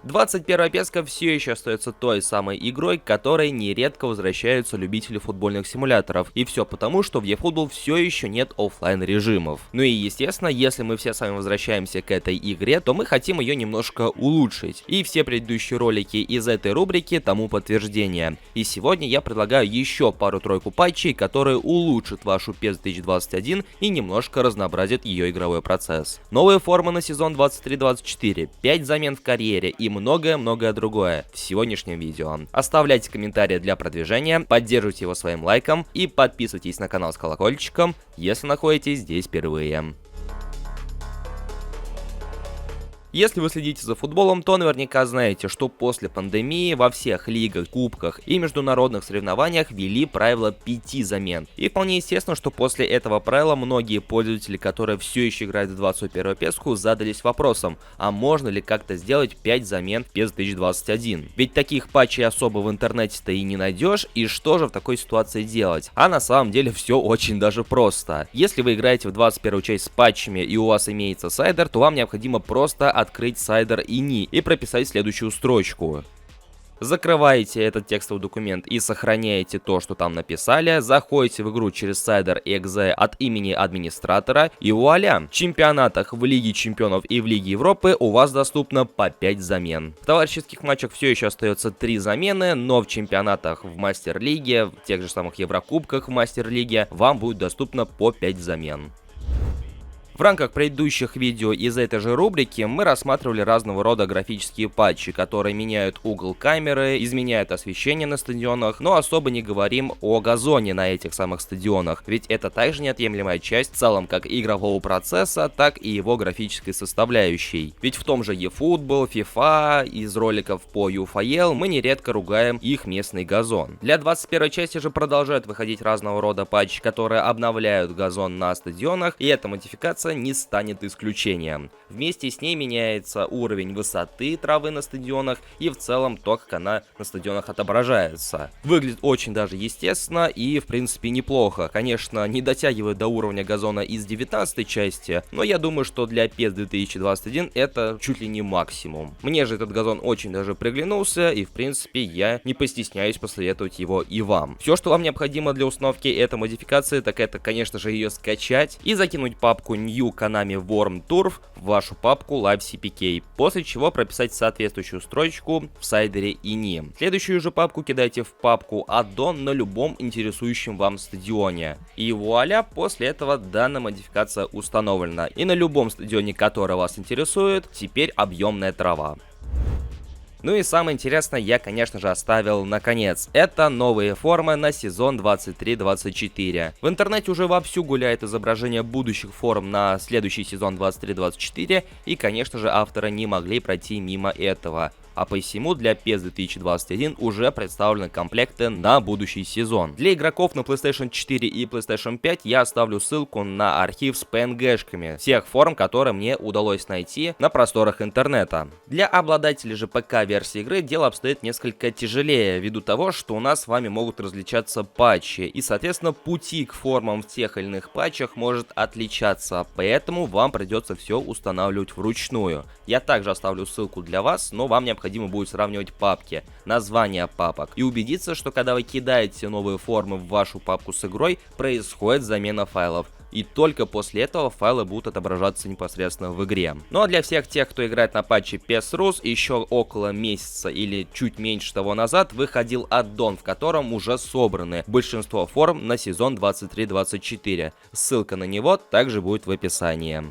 21 песка все еще остается той самой игрой, к которой нередко возвращаются любители футбольных симуляторов. И все потому, что в eFootball все еще нет оффлайн режимов. Ну и естественно, если мы все с вами возвращаемся к этой игре, то мы хотим ее немножко улучшить. И все предыдущие ролики из этой рубрики тому подтверждение. И сегодня я предлагаю еще пару-тройку патчей, которые улучшат вашу PES 2021 и немножко разнообразят ее игровой процесс. Новые формы на сезон 23-24, 5 замен в карьере и многое-многое другое в сегодняшнем видео. Оставляйте комментарии для продвижения, поддерживайте его своим лайком и подписывайтесь на канал с колокольчиком, если находитесь здесь впервые. Если вы следите за футболом, то наверняка знаете, что после пандемии во всех лигах, кубках и международных соревнованиях ввели правило 5 замен. И вполне естественно, что после этого правила многие пользователи, которые все еще играют в 21 песку, задались вопросом, а можно ли как-то сделать 5 замен в PES 2021? Ведь таких патчей особо в интернете-то и не найдешь, и что же в такой ситуации делать? А на самом деле все очень даже просто. Если вы играете в 21 часть с патчами и у вас имеется сайдер, то вам необходимо просто открыть сайдер ini и прописать следующую строчку. Закрываете этот текстовый документ и сохраняете то, что там написали, заходите в игру через сайдер .exe от имени администратора и вуаля! В чемпионатах в Лиге Чемпионов и в Лиге Европы у вас доступно по 5 замен. В товарищеских матчах все еще остается 3 замены, но в чемпионатах в Мастер-лиге, в тех же самых Еврокубках в Мастер-лиге вам будет доступно по 5 замен. В рамках предыдущих видео из этой же рубрики мы рассматривали разного рода графические патчи, которые меняют угол камеры, изменяют освещение на стадионах, но особо не говорим о газоне на этих самых стадионах, ведь это также неотъемлемая часть в целом как игрового процесса, так и его графической составляющей. Ведь в том же eFootball, FIFA, из роликов по UFL мы нередко ругаем их местный газон. Для 21 части же продолжают выходить разного рода патчи, которые обновляют газон на стадионах, и эта модификация не станет исключением. Вместе с ней меняется уровень высоты травы на стадионах и в целом то, как она на стадионах отображается. Выглядит очень даже естественно и в принципе неплохо. Конечно, не дотягивает до уровня газона из 19 части, но я думаю, что для PES 2021 это чуть ли не максимум. Мне же этот газон очень даже приглянулся, и в принципе я не постесняюсь посоветовать его и вам. Все, что вам необходимо для установки этой модификации, так это, конечно же, ее скачать и закинуть папку New Konami Worm Turf в вашу папку Live CPK, после чего прописать соответствующую строчку в сайдере ini. Следующую же папку кидайте в папку Addon на любом интересующем вам стадионе. И вуаля, после этого данная модификация установлена. И на любом стадионе, который вас интересует, теперь объемная трава. Ну и самое интересное я, конечно же, оставил наконец. Это новые формы на сезон 23-24. В интернете уже вовсю гуляет изображение будущих форм на следующий сезон 23-24, и, конечно же, авторы не могли пройти мимо этого. А посему для PES 2021 уже представлены комплекты на будущий сезон. Для игроков на PlayStation 4 и PlayStation 5 я оставлю ссылку на архив с PNG-шками всех форм, которые мне удалось найти на просторах интернета. Для обладателей же ПК-версии игры дело обстоит несколько тяжелее, ввиду того, что у нас с вами могут различаться патчи, и соответственно пути к формам в тех или иных патчах может отличаться, поэтому вам придется все устанавливать вручную. Я также оставлю ссылку для вас, но вам необходимо будет сравнивать папки, названия папок и убедиться, что когда вы кидаете новые формы в вашу папку с игрой, происходит замена файлов. И только после этого файлы будут отображаться непосредственно в игре. Ну а для всех тех, кто играет на патче PES Rus, еще около месяца или чуть меньше того назад выходил аддон, в котором уже собраны большинство форм на сезон 23-24. Ссылка на него также будет в описании.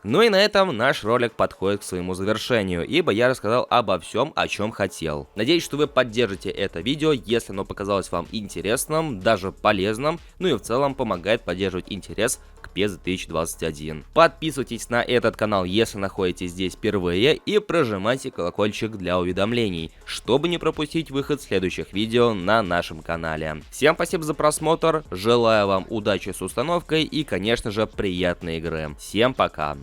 Ну и на этом наш ролик подходит к своему завершению, ибо я рассказал обо всем, о чем хотел. Надеюсь, что вы поддержите это видео, если оно показалось вам интересным, даже полезным, ну и в целом помогает поддерживать интерес к PES 2021. Подписывайтесь на этот канал, если находитесь здесь впервые, и прожимайте колокольчик для уведомлений, чтобы не пропустить выход следующих видео на нашем канале. Всем спасибо за просмотр, желаю вам удачи с установкой и, конечно же, приятной игры. Всем пока!